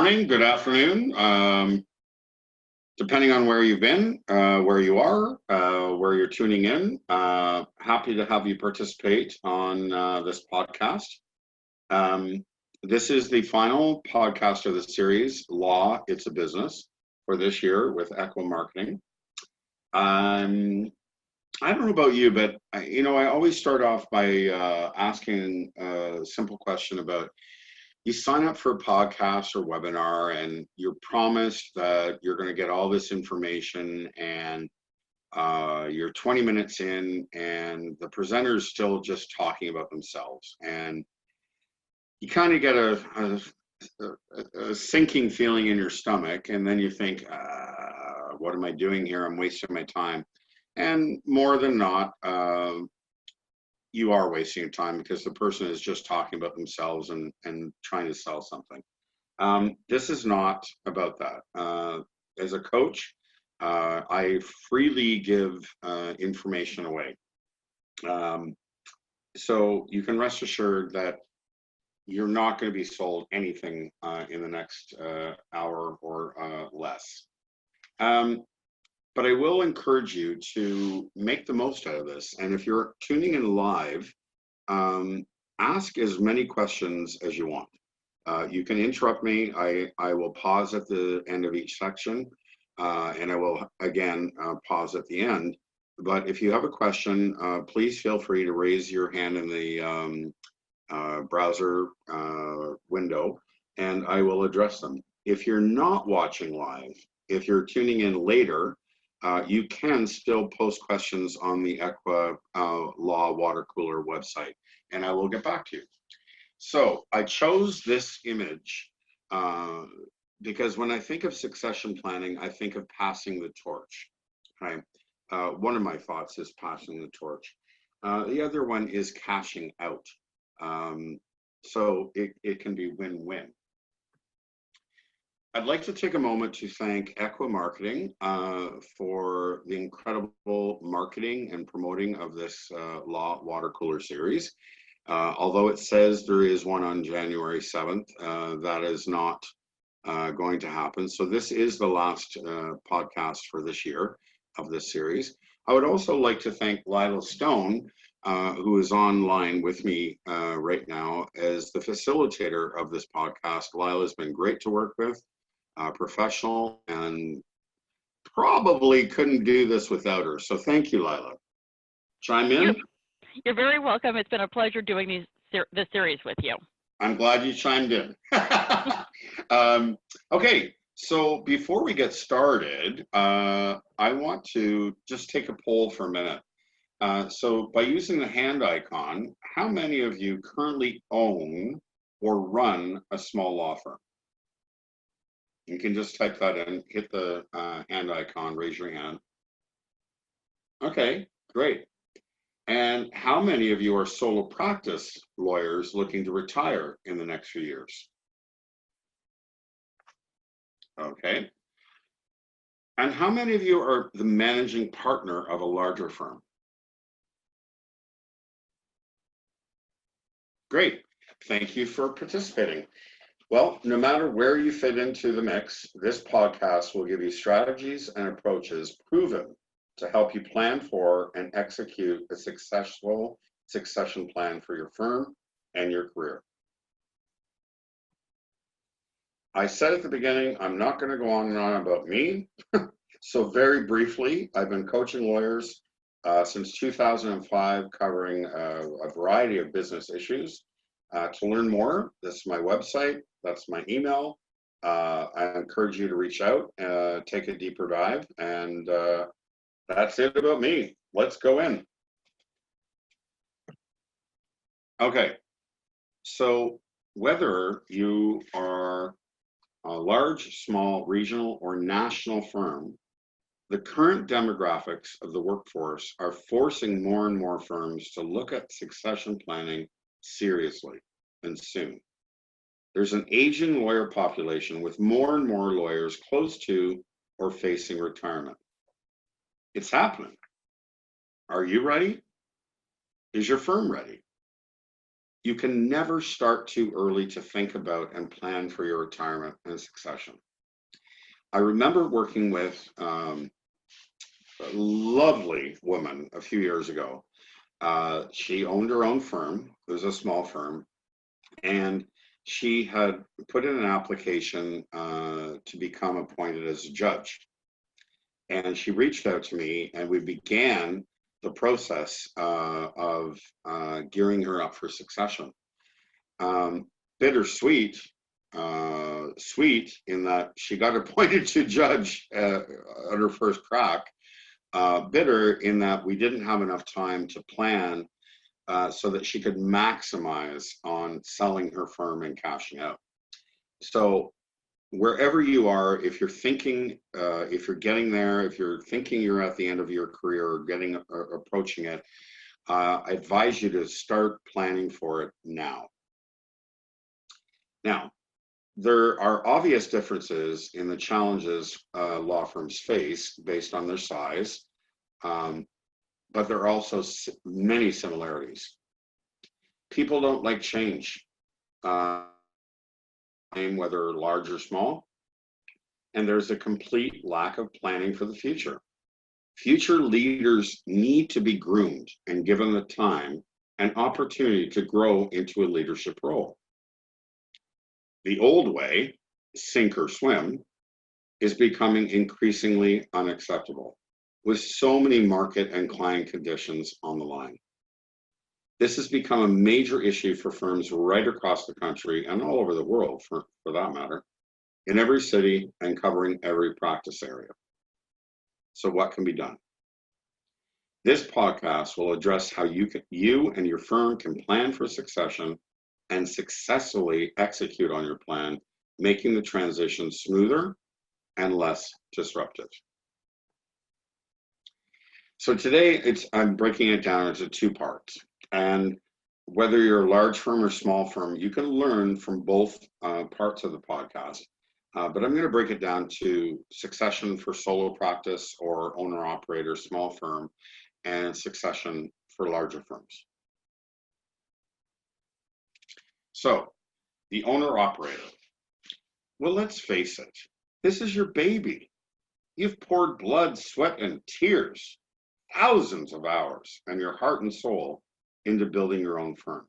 morning, good afternoon, depending on where you've been, where you are, where you're tuning in. Happy to have you participate on this podcast. This is the final podcast of the series, Law, It's a Business, for this year with Equa Marketing. I don't know about you, but I always start off by asking a simple question about, you sign up for a podcast or webinar and you're promised that you're going to get all this information, and you're 20 minutes in and the presenter is still just talking about themselves, and you kind of get a sinking feeling in your stomach, and then you think, what am I doing here? I'm wasting my time. And more than not, you are wasting your time because the person is just talking about themselves and trying to sell something. This is not about that. As a coach, I freely give information away. So you can rest assured that you're not going to be sold anything in the next hour or less. But I will encourage you to make the most out of this. And if you're tuning in live, ask as many questions as you want. You can interrupt me. I will pause at the end of each section, and I will, again, pause at the end. But if you have a question, please feel free to raise your hand in the browser window, and I will address them. If you're not watching live, if you're tuning in later, you can still post questions on the Equa Law Water Cooler website, and I will get back to you. So I chose this image because when I think of succession planning, I think of passing the torch. Okay? One of my thoughts is passing the torch. The other one is cashing out. So it can be win-win. I'd like to take a moment to thank Equa Marketing for the incredible marketing and promoting of this Law Water Cooler series. Although it says there is one on January 7th, that is not going to happen. So this is the last podcast for this year of this series. I would also like to thank Lila Stone, who is online with me right now as the facilitator of this podcast. Lila has been great to work with. Professional, and probably couldn't do this without her. So thank you, Lila. Chime in? You're very welcome. It's been a pleasure doing this series with you. I'm glad you chimed in. Okay, so before we get started, I want to just take a poll for a minute. So by using the hand icon, how many of you currently own or run a small law firm? You can just type that in, hit the hand icon, raise your hand. Okay, great. And how many of you are solo practice lawyers looking to retire in the next few years? Okay. And how many of you are the managing partner of a larger firm? Great. Thank you for participating. Well, no matter where you fit into the mix, this podcast will give you strategies and approaches proven to help you plan for and execute a successful succession plan for your firm and your career. I said at the beginning, I'm not going to go on and on about me. So very briefly, I've been coaching lawyers since 2005, covering a variety of business issues. To learn more, this is my website, that's my email. I encourage you to reach out, take a deeper dive, and that's it about me. Let's go in. Okay, so whether you are a large, small, regional, or national firm, the current demographics of the workforce are forcing more and more firms to look at succession planning seriously and soon. There's an aging lawyer population with more and more lawyers close to or facing retirement. It's happening. Are you ready? Is your firm ready? You can never start too early to think about and plan for your retirement and succession. I remember working with a lovely woman a few years ago. She owned her own firm. It was a small firm, and she had put in an application to become appointed as a judge. And she reached out to me, and we began the process of gearing her up for succession. Bittersweet, sweet in that she got appointed to judge at her first crack. Bitter in that we didn't have enough time to plan so that she could maximize on selling her firm and cashing out. So wherever you are, if you're thinking, if you're getting there, if you're thinking you're at the end of your career or approaching it, I advise you to start planning for it now. Now, there are obvious differences in the challenges law firms face based on their size, but there are also many similarities. People don't like change, whether large or small, and there's a complete lack of planning for the future. Future leaders need to be groomed and given the time and opportunity to grow into a leadership role. The old way, sink or swim, is becoming increasingly unacceptable, with so many market and client conditions on the line. This has become a major issue for firms right across the country and all over the world, for that matter, in every city and covering every practice area. So what can be done? This podcast will address how you and your firm can plan for succession and successfully execute on your plan, making the transition smoother and less disruptive. So today I'm breaking it down into two parts. And whether you're a large firm or small firm, you can learn from both parts of the podcast. But I'm going to break it down to succession for solo practice or owner-operator small firm, and succession for larger firms. So, the owner-operator. Well, let's face it, this is your baby. You've poured blood, sweat, and tears, thousands of hours, and your heart and soul into building your own firm.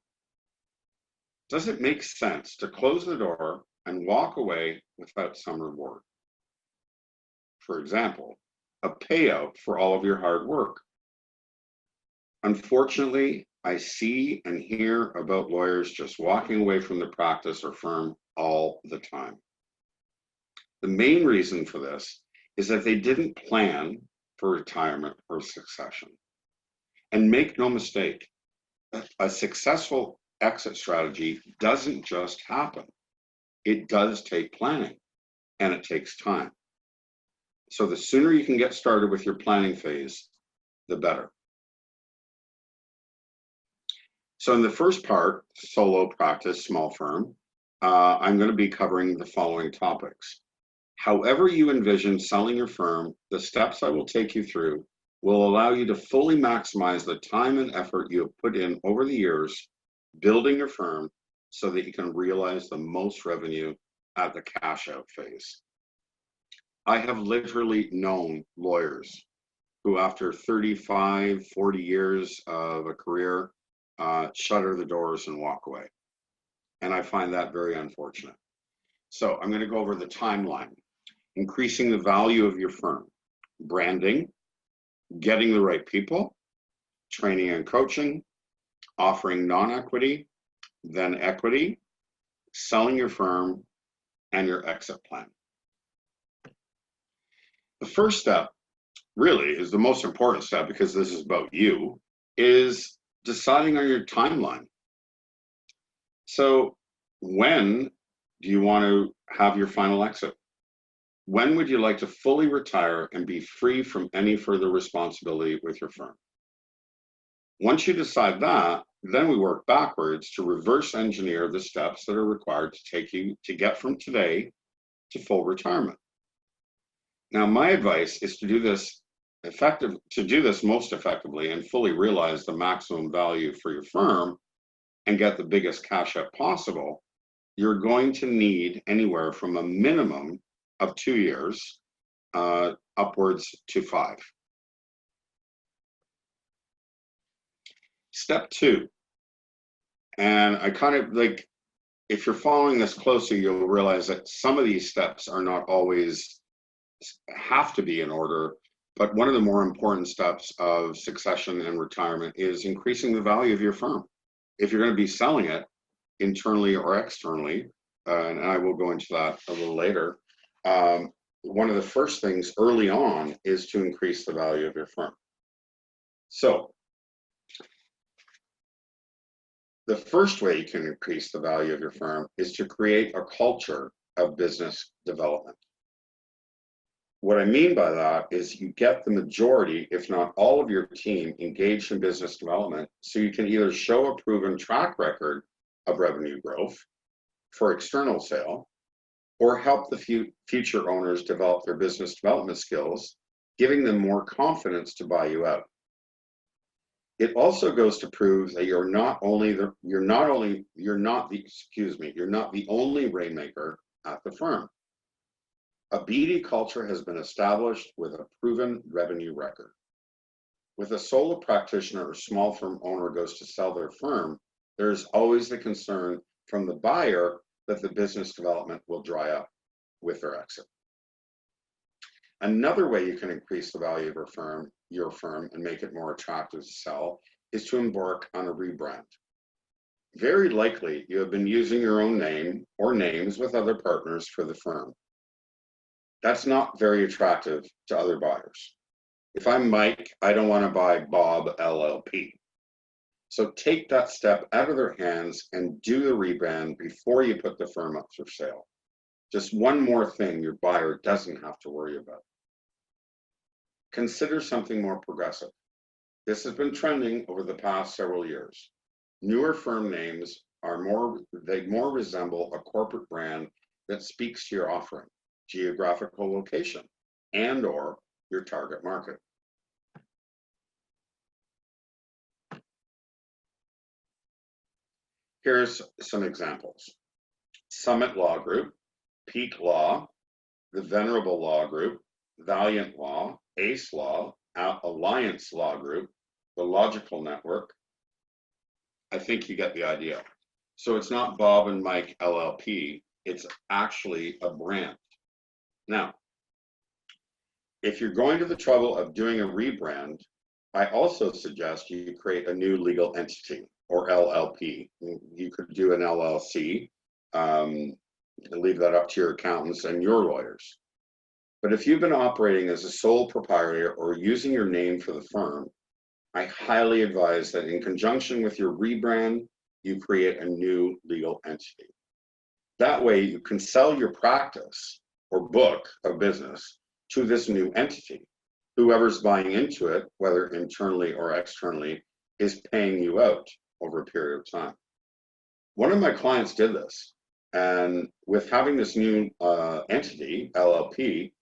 Does it make sense to close the door and walk away without some reward? For example, a payout for all of your hard work. Unfortunately, I see and hear about lawyers just walking away from the practice or firm all the time. The main reason for this is that they didn't plan for retirement or succession. And make no mistake, a successful exit strategy doesn't just happen. It does take planning, and it takes time. So the sooner you can get started with your planning phase, the better. So in the first part, solo practice, small firm, I'm going to be covering the following topics. However you envision selling your firm, the steps I will take you through will allow you to fully maximize the time and effort you have put in over the years building your firm so that you can realize the most revenue at the cash out phase. I have literally known lawyers who, after 35, 40 years of a career, shutter the doors and walk away. And I find that very unfortunate. So I'm going to go over the timeline. Increasing the value of your firm, branding, getting the right people, training and coaching, offering non-equity, then equity, selling your firm, and your exit plan. The first step really is the most important step, because this is about you, is deciding on your timeline. So when do you want to have your final exit? When would you like to fully retire and be free from any further responsibility with your firm? Once you decide that, then we work backwards to reverse engineer the steps that are required to take you to get from today to full retirement. Now, my advice is to do this most effectively and fully realize the maximum value for your firm and get the biggest cash out possible, you're going to need anywhere from a minimum of 2 years upwards to 5. Step 2, and I kind of like, if you're following this closely, you'll realize that some of these steps are not always have to be in order, but one of the more important steps of succession and retirement is increasing the value of your firm. If you're going to be selling it internally or externally, and I will go into that a little later, one of the first things early on is to increase the value of your firm. So the first way you can increase the value of your firm is to create a culture of business development. What I mean by that is you get the majority, if not all of your team engaged in business development, so you can either show a proven track record of revenue growth for external sale, or help the future owners develop their business development skills, giving them more confidence to buy you out. It also goes to prove that you're not the only rainmaker at the firm. A BD culture has been established with a proven revenue record. With a solo practitioner or small firm owner goes to sell their firm, there's always the concern from the buyer that the business development will dry up with their exit. Another way you can increase the value of your firm, and make it more attractive to sell is to embark on a rebrand. Very likely, you have been using your own name or names with other partners for the firm. That's not very attractive to other buyers. If I'm Mike, I don't want to buy Bob LLP. So take that step out of their hands and do the rebrand before you put the firm up for sale. Just one more thing your buyer doesn't have to worry about. Consider something more progressive. This has been trending over the past several years. Newer firm names more resemble a corporate brand that speaks to your offering, geographical location, and/or your target market. Here's some examples. Summit Law Group, Peak Law, the Venerable Law Group, Valiant Law, Ace Law, Alliance Law Group, the Logical Network. I think you get the idea. So it's not Bob and Mike LLP, it's actually a brand. Now, if you're going to the trouble of doing a rebrand, I also suggest you create a new legal entity, or LLP. You could do an LLC, and leave that up to your accountants and your lawyers. But if you've been operating as a sole proprietor or using your name for the firm, I highly advise that in conjunction with your rebrand, you create a new legal entity. That way you can sell your practice or book of business to this new entity. Whoever's buying into it, whether internally or externally, is paying you out over a period of time. One of my clients did this, and with having this new entity, LLP,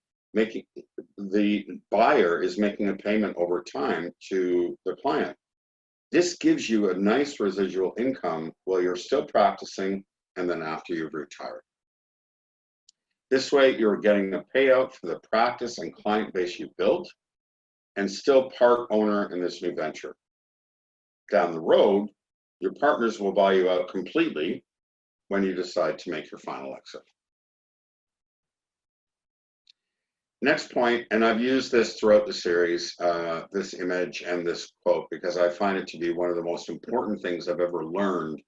the buyer is making a payment over time to the client. This gives you a nice residual income while you're still practicing and then after you've retired. This way, you're getting a payout for the practice and client base you built and still part owner in this new venture. Down the road, your partners will buy you out completely when you decide to make your final exit. Next point, and I've used this throughout the series, this image and this quote, because I find it to be one of the most important things I've ever learned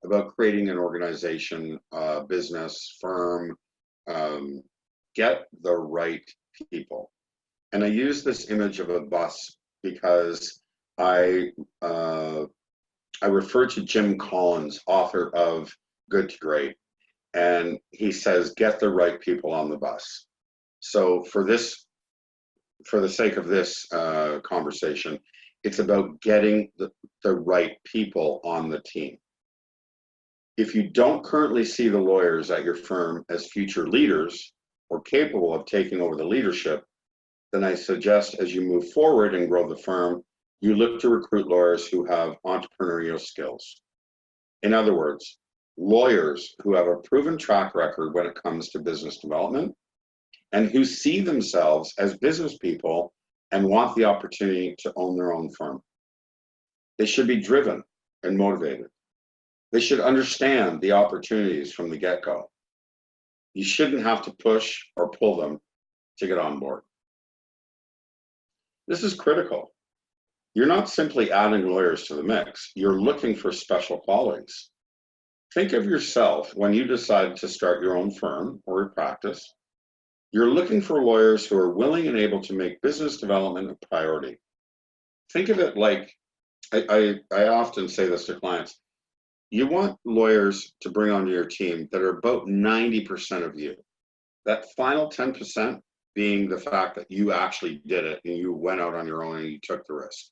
about creating an organization, business, firm. Get the right people. And I use this image of a bus because I refer to Jim Collins, author of Good to Great, and he says, get the right people on the bus. So for the sake of this conversation, it's about getting the right people on the team. If you don't currently see the lawyers at your firm as future leaders or capable of taking over the leadership, then I suggest as you move forward and grow the firm, you look to recruit lawyers who have entrepreneurial skills. In other words, lawyers who have a proven track record when it comes to business development and who see themselves as business people and want the opportunity to own their own firm. They should be driven and motivated. They should understand the opportunities from the get-go. You shouldn't have to push or pull them to get on board. This is critical. You're not simply adding lawyers to the mix, you're looking for special qualities. Think of yourself when you decide to start your own firm or your practice. You're looking for lawyers who are willing and able to make business development a priority. Think of it like, I often say this to clients, you want lawyers to bring onto your team that are about 90% of you. That final 10% being the fact that you actually did it and you went out on your own and you took the risk.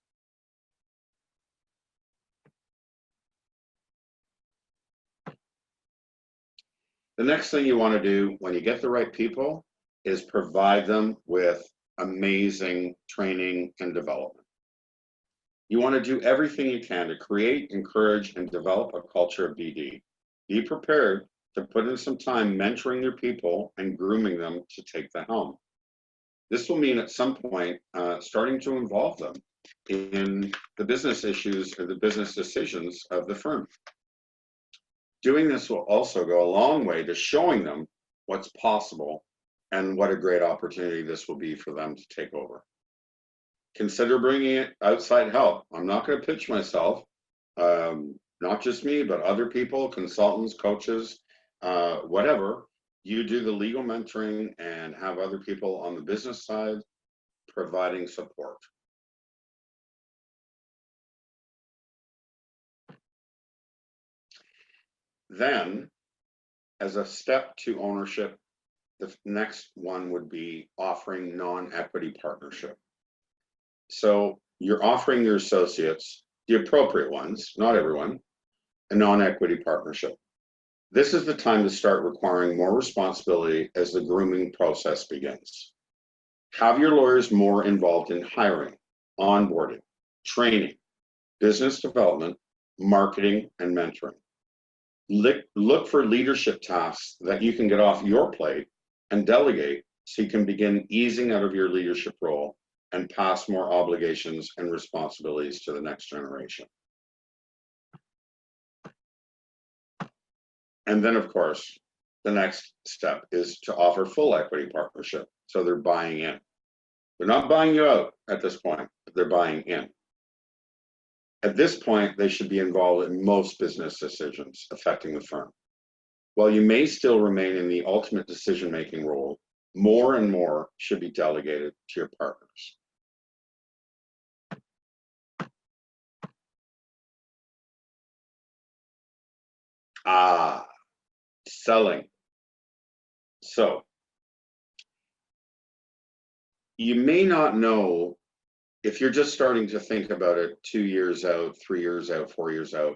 The next thing you want to do when you get the right people is provide them with amazing training and development. You want to do everything you can to create, encourage, and develop a culture of BD. Be prepared to put in some time mentoring your people and grooming them to take the helm. This will mean at some point starting to involve them in the business issues or the business decisions of the firm. Doing this will also go a long way to showing them what's possible and what a great opportunity this will be for them to take over. Consider bringing in outside help. I'm not going to pitch myself, not just me, but other people, consultants, coaches, whatever. You do the legal mentoring and have other people on the business side providing support. Then, as a step to ownership, the next one would be offering non-equity partnership. So you're offering your associates, the appropriate ones, not everyone, a non-equity partnership. This is the time to start requiring more responsibility as the grooming process begins. Have your lawyers more involved in hiring, onboarding, training, business development, marketing, and mentoring. Look for leadership tasks that you can get off your plate and delegate so you can begin easing out of your leadership role and pass more obligations and responsibilities to the next generation. And then, of course, the next step is to offer full equity partnership. So they're buying in. They're not buying you out at this point, but they're buying in. At this point, they should be involved in most business decisions affecting the firm. While you may still remain in the ultimate decision-making role, more and more should be delegated to your partners. Selling. So, you may not know, if you're just starting to think about it 2 years out, 3 years out, 4 years out,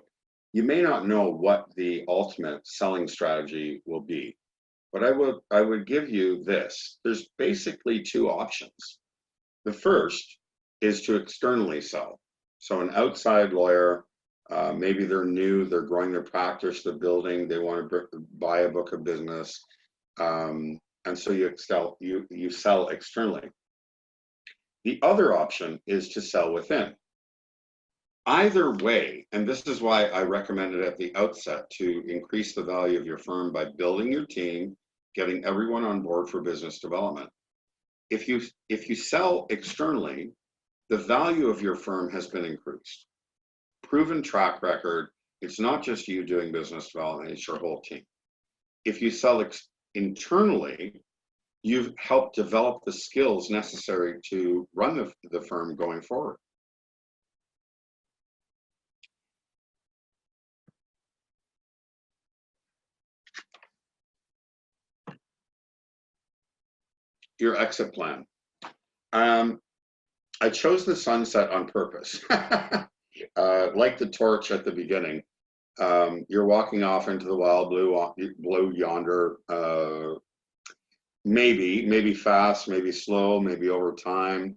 you may not know what the ultimate selling strategy will be. But I would give you this. There's basically two options. The first is to externally sell. So an outside lawyer, maybe they're new, they're growing their practice, they're building, they want to buy a book of business, and so you sell externally. The other option is to sell within. Either way, and this is why I recommended at the outset to increase the value of your firm by building your team, getting everyone on board for business development. If you sell externally, the value of your firm has been increased. Proven track record, it's not just you doing business development, it's your whole team. If you sell internally, you've helped develop the skills necessary to run the firm going forward. Your exit plan. I chose the sunset on purpose. Like the torch at the beginning, you're walking off into the wild blue yonder, maybe fast, maybe slow, maybe over time.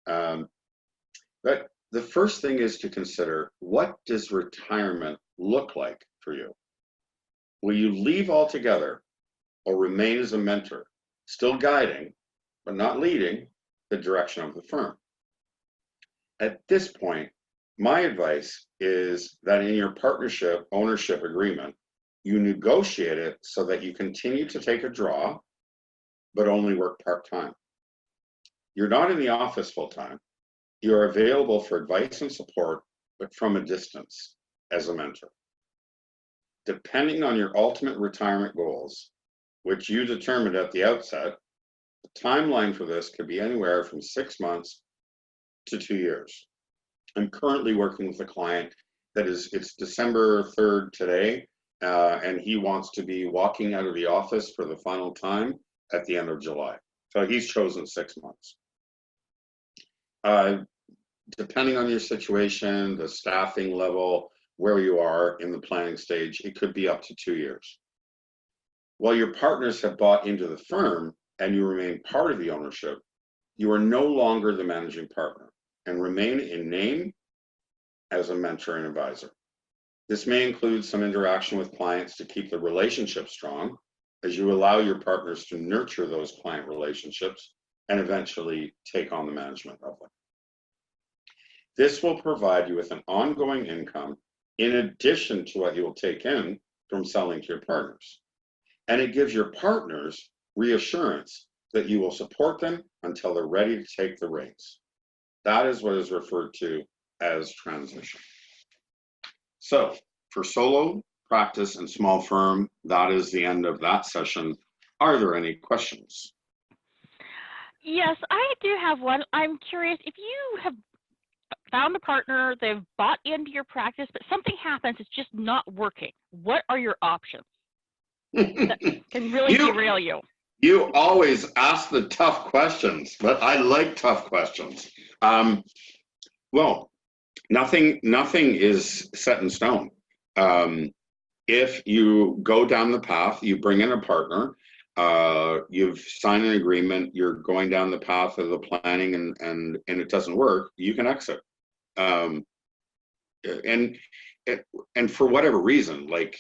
But the first thing is to consider, what does retirement look like for you? Will you leave altogether or remain as a mentor, still guiding, but not leading the direction of the firm? At this point, my advice is that in your partnership ownership agreement, you negotiate it so that you continue to take a draw, but only work part-time. You're not in the office full-time. You are available for advice and support, but from a distance as a mentor. Depending on your ultimate retirement goals, which you determined at the outset, the timeline for this could be anywhere from 6 months to 2 years. I'm currently working with a client it's December 3rd today, and he wants to be walking out of the office for the final time at the end of July. So he's chosen 6 months. Depending on your situation, the staffing level, where you are in the planning stage, it could be up to 2 years. While your partners have bought into the firm and you remain part of the ownership, you are no longer the managing partner and remain in name as a mentor and advisor. This may include some interaction with clients to keep the relationship strong as you allow your partners to nurture those client relationships and eventually take on the management of them. This will provide you with an ongoing income in addition to what you will take in from selling to your partners. And it gives your partners reassurance that you will support them until they're ready to take the reins. That is what is referred to as transition. So for solo, practice, and small firm, that is the end of that session. Are there any questions? Yes, I do have one. I'm curious, if you have found a partner, they've bought into your practice, but something happens, it's just not working. What are your options that can really derail you? You always ask the tough questions, but I like tough questions. Well, nothing is set in stone. If you go down the path, you bring in a partner, you've signed an agreement, you're going down the path of the planning and it doesn't work, you can exit. And for whatever reason, like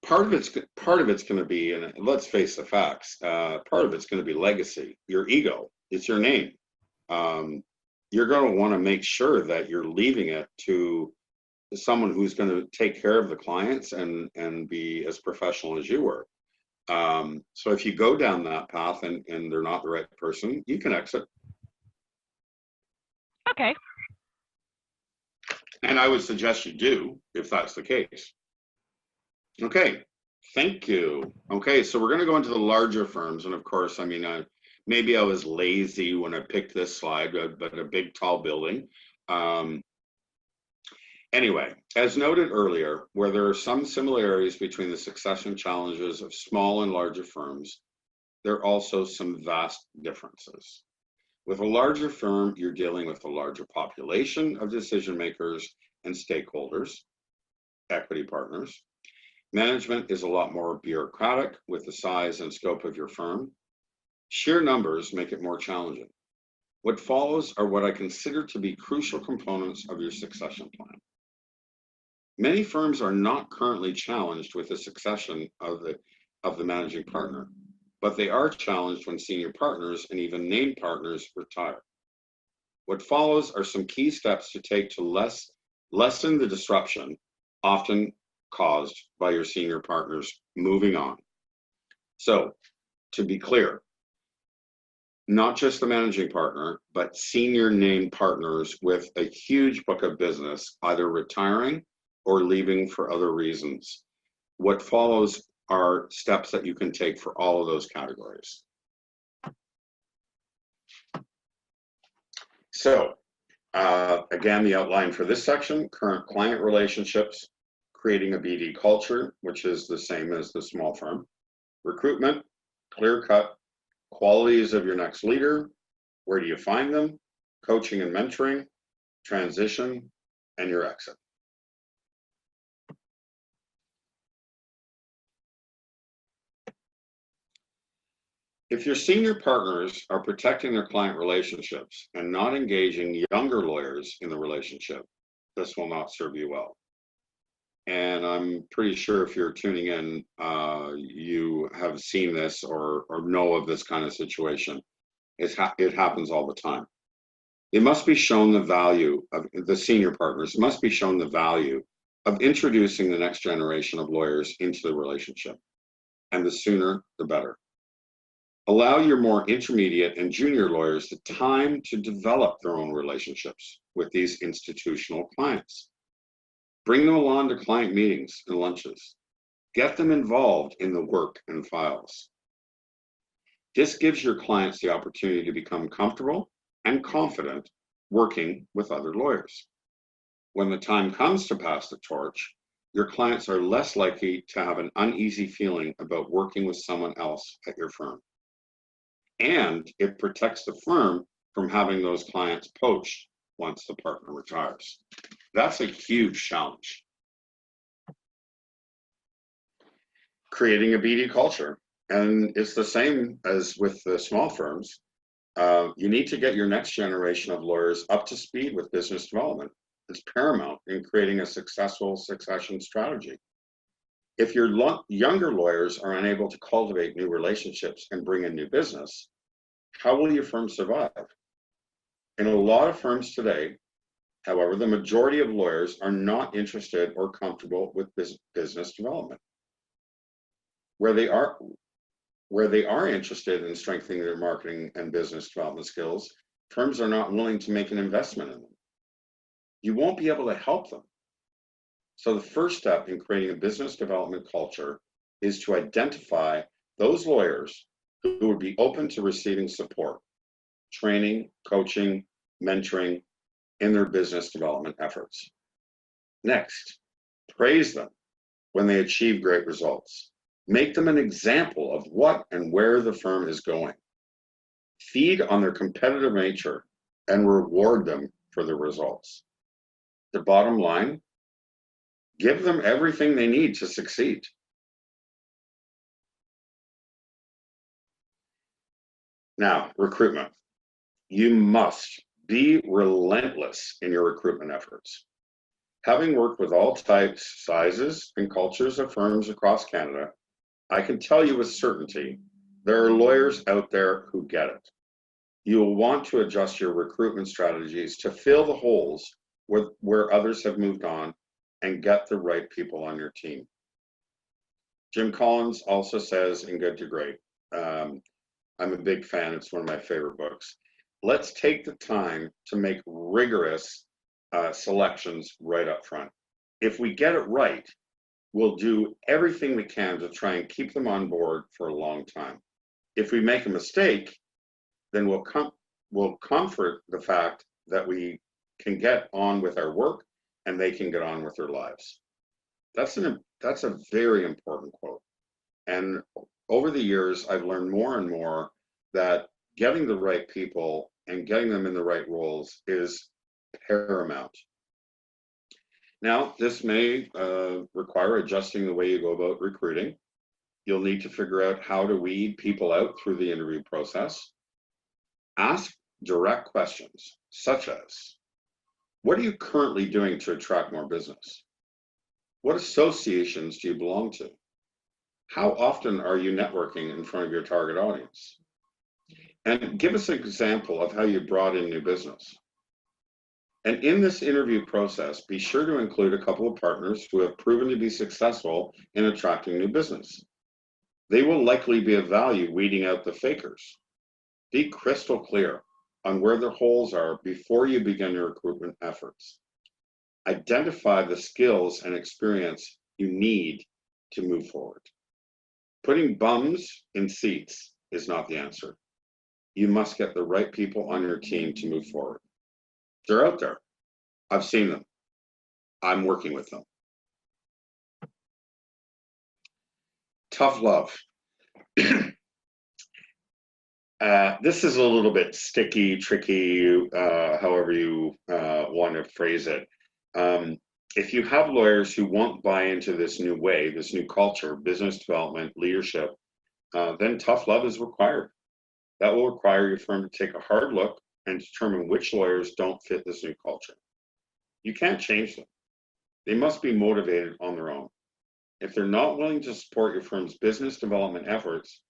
part of it's going to be, and let's face the facts, part of it's going to be legacy, your ego, it's your name. You're going to want to make sure that you're leaving it to someone who's going to take care of the clients and be as professional as you were. So if you go down that path and they're not the right person, you can exit. Okay. And I would suggest you do, if that's the case. Okay, thank you. Okay, so we're going to go into the larger firms. And of course, I mean, maybe I was lazy when I picked this slide, but a big, tall building. Anyway, as noted earlier, where there are some similarities between the succession challenges of small and larger firms, there are also some vast differences. With a larger firm, you're dealing with a larger population of decision makers and stakeholders, equity partners. Management is a lot more bureaucratic with the size and scope of your firm. Sheer numbers make it more challenging. What follows are what I consider to be crucial components of your succession plan. Many firms are not currently challenged with the succession of the managing partner, but they are challenged when senior partners and even named partners retire. What follows are some key steps to take to lessen the disruption often caused by your senior partners moving on. So, to be clear, not just the managing partner, but senior named partners with a huge book of business, either retiring or leaving for other reasons. What follows are steps that you can take for all of those categories. So, again, the outline for this section: current client relationships, creating a BD culture, which is the same as the small firm, recruitment, clear cut, qualities of your next leader, where do you find them, coaching and mentoring, transition, and your exit. If your senior partners are protecting their client relationships and not engaging younger lawyers in the relationship, this will not serve you well. and I'm pretty sure if you're tuning in, you have seen this or know of this kind of situation. It happens all the time. It must be shown the value of the senior partners, must be shown the value of introducing the next generation of lawyers into the relationship. And the sooner, the better. Allow your more intermediate and junior lawyers the time to develop their own relationships with these institutional clients. Bring them along to client meetings and lunches. Get them involved in the work and files. This gives your clients the opportunity to become comfortable and confident working with other lawyers. When the time comes to pass the torch, your clients are less likely to have an uneasy feeling about working with someone else at your firm. And it protects the firm from having those clients poached once the partner retires. That's a huge challenge. Creating a BD culture. And it's the same as with the small firms. You need to get your next generation of lawyers up to speed with business development. It's paramount in creating a successful succession strategy. If your younger lawyers are unable to cultivate new relationships and bring in new business, how will your firm survive? In a lot of firms today, however, the majority of lawyers are not interested or comfortable with business development. Where they are interested in strengthening their marketing and business development skills, firms are not willing to make an investment in them. You won't be able to help them. So the first step in creating a business development culture is to identify those lawyers who would be open to receiving support, training, coaching, mentoring in their business development efforts. Next, praise them when they achieve great results. Make them an example of what and where the firm is going. Feed on their competitive nature and reward them for the results. The bottom line, give them everything they need to succeed. Now, recruitment. You must be relentless in your recruitment efforts. Having worked with all types, sizes, and cultures of firms across Canada, I can tell you with certainty, there are lawyers out there who get it. You will want to adjust your recruitment strategies to fill the holes where others have moved on and get the right people on your team. Jim Collins also says in Good to Great, I'm a big fan, it's one of my favorite books. Let's take the time to make rigorous selections right up front. If we get it right, we'll do everything we can to try and keep them on board for a long time. If we make a mistake, then we'll comfort the fact that we can get on with our work and they can get on with their lives. That's a very important quote. And over the years, I've learned more and more that getting the right people and getting them in the right roles is paramount. Now, this may require adjusting the way you go about recruiting. You'll need to figure out how to weed people out through the interview process. Ask direct questions, such as, what are you currently doing to attract more business? What associations do you belong to? How often are you networking in front of your target audience? And give us an example of how you brought in new business. And in this interview process, be sure to include a couple of partners who have proven to be successful in attracting new business. They will likely be of value weeding out the fakers. Be crystal clear on where the holes are before you begin your recruitment efforts. Identify the skills and experience you need to move forward. Putting bums in seats is not the answer. You must get the right people on your team to move forward. They're out there. I've seen them. I'm working with them. Tough love. This is a little bit sticky, tricky, however you want to phrase it. If you have lawyers who won't buy into this new way, this new culture, business development, leadership, then tough love is required. That will require your firm to take a hard look and determine which lawyers don't fit this new culture. You can't change them. They must be motivated on their own. If they're not willing to support your firm's business development efforts,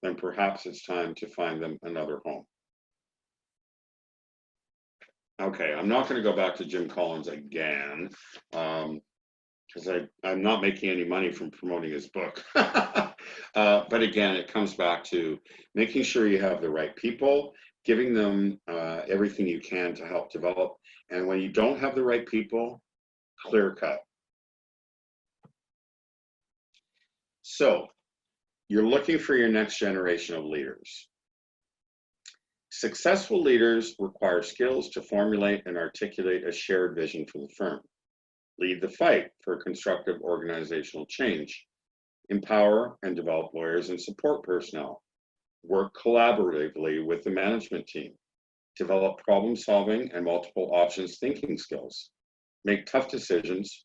then perhaps it's time to find them another home. Okay, I'm not going to go back to Jim Collins again, because I'm not making any money from promoting his book. But again, it comes back to making sure you have the right people, giving them everything you can to help develop. And when you don't have the right people, clear cut. So you're looking for your next generation of leaders. Successful leaders require skills to formulate and articulate a shared vision for the firm, lead the fight for constructive organizational change, empower and develop lawyers and support personnel, work collaboratively with the management team, develop problem-solving and multiple options thinking skills, make tough decisions,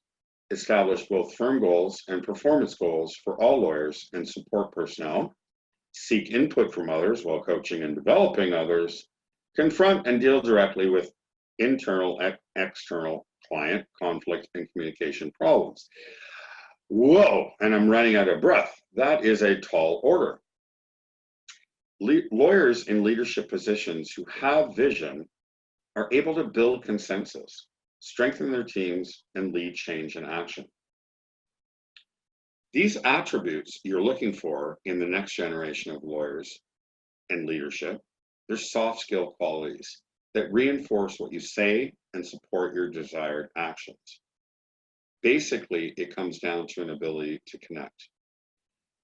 establish both firm goals and performance goals for all lawyers and support personnel, seek input from others while coaching and developing others, confront and deal directly with internal and external client conflict and communication problems. Whoa, and I'm running out of breath. That is a tall order. Lawyers in leadership positions who have vision are able to build consensus, strengthen their teams, and lead change and action. These attributes you're looking for in the next generation of lawyers and leadership, they're soft skill qualities that reinforce what you say and support your desired actions. Basically, it comes down to an ability to connect.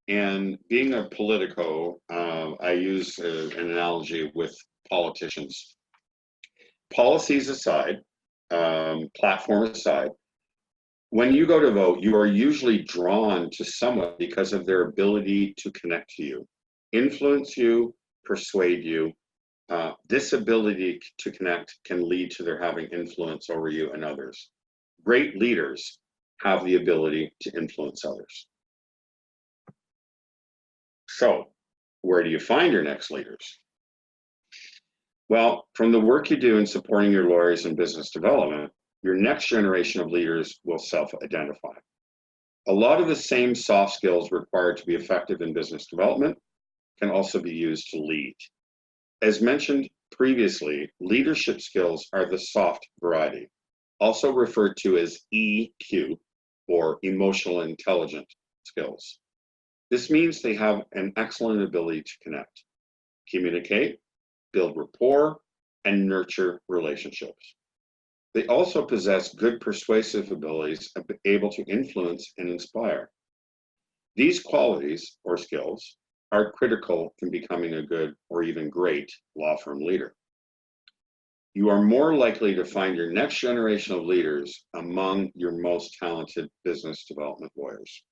And being a politico, I use an analogy with politicians. Policies aside, platform aside, when you go to vote, you are usually drawn to someone because of their ability to connect to you, influence you, persuade you. This ability to connect can lead to their having influence over you and others. Great leaders have the ability to influence others. So, where do you find your next leaders? Well, from the work you do in supporting your lawyers in business development, your next generation of leaders will self-identify. A lot of the same soft skills required to be effective in business development can also be used to lead. As mentioned previously, leadership skills are the soft variety, also referred to as EQ, or emotional intelligence skills. This means they have an excellent ability to connect, communicate, build rapport, and nurture relationships. They also possess good persuasive abilities, able to influence and inspire. These qualities or skills are critical in becoming a good or even great law firm leader. You are more likely to find your next generation of leaders among your most talented business development lawyers.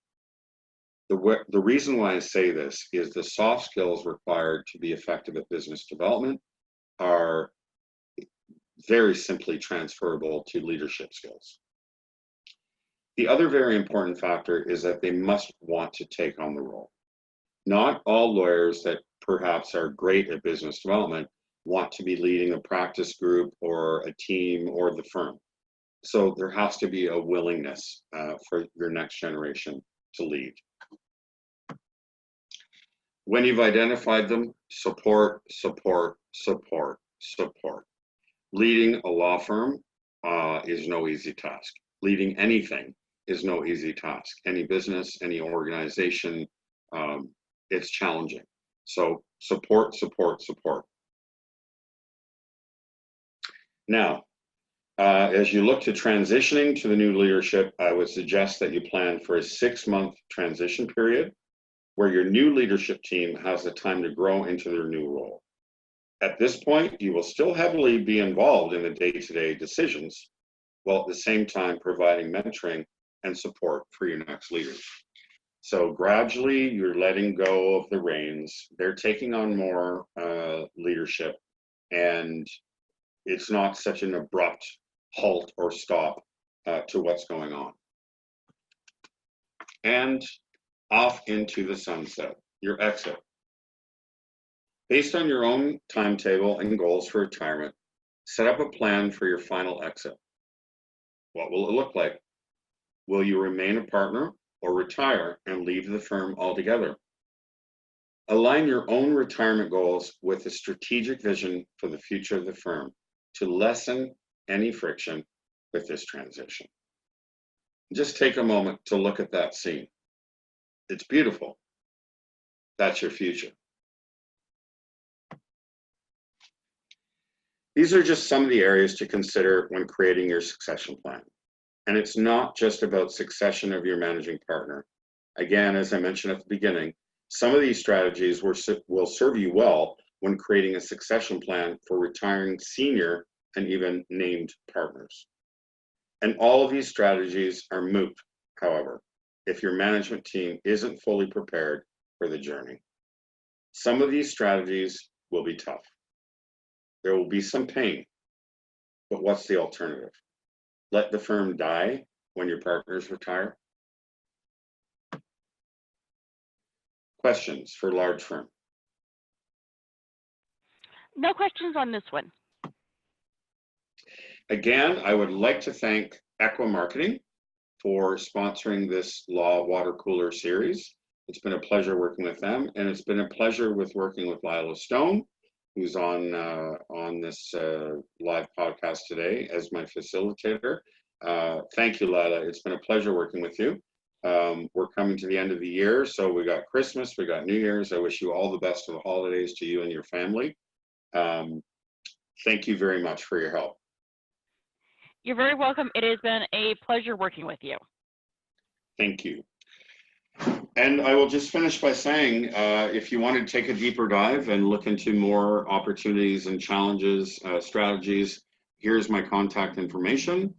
The reason why I say this is the soft skills required to be effective at business development are very simply transferable to leadership skills. The other very important factor is that they must want to take on the role. Not all lawyers that perhaps are great at business development want to be leading a practice group or a team or the firm. So there has to be a willingness for your next generation to lead. When you've identified them, support, support, support, support. Leading a law firm is no easy task. Leading anything is no easy task. Any business, any organization, it's challenging. So support, support, support. Now, as you look to transitioning to the new leadership, I would suggest that you plan for a 6-month transition period where your new leadership team has the time to grow into their new role. At this point, you will still heavily be involved in the day-to-day decisions, while at the same time providing mentoring and support for your next leaders. So gradually, you're letting go of the reins. They're taking on more leadership, and it's not such an abrupt halt or stop to what's going on. And off into the sunset, your exit. Based on your own timetable and goals for retirement, set up a plan for your final exit. What will it look like? Will you remain a partner or retire and leave the firm altogether? Align your own retirement goals with a strategic vision for the future of the firm to lessen any friction with this transition. Just take a moment to look at that scene. It's beautiful. That's your future. These are just some of the areas to consider when creating your succession plan. And it's not just about succession of your managing partner. Again, as I mentioned at the beginning, some of these strategies will serve you well when creating a succession plan for retiring senior and even named partners. And all of these strategies are moot, however, if your management team isn't fully prepared for the journey. Some of these strategies will be tough. There will be some pain, but what's the alternative? Let the firm die when your partners retire? Questions for large firm? No questions on this one. Again, I would like to thank Equa Marketing for sponsoring this Law Water Cooler series. It's been a pleasure working with them, and it's been a pleasure working with Lila Stone, who's on this live podcast today as my facilitator. Thank you, Lila. It's been a pleasure working with you. We're coming to the end of the year, so we got Christmas, we got New Year's. I wish you all the best of the holidays to you and your family. Thank you very much for your help. You're very welcome. It has been a pleasure working with you. Thank you. And I will just finish by saying, if you want to take a deeper dive and look into more opportunities and challenges, strategies, here's my contact information.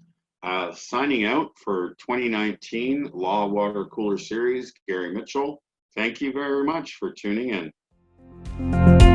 Signing out for 2019 Law Water Cooler Series, Gary Mitchell. Thank you very much for tuning in.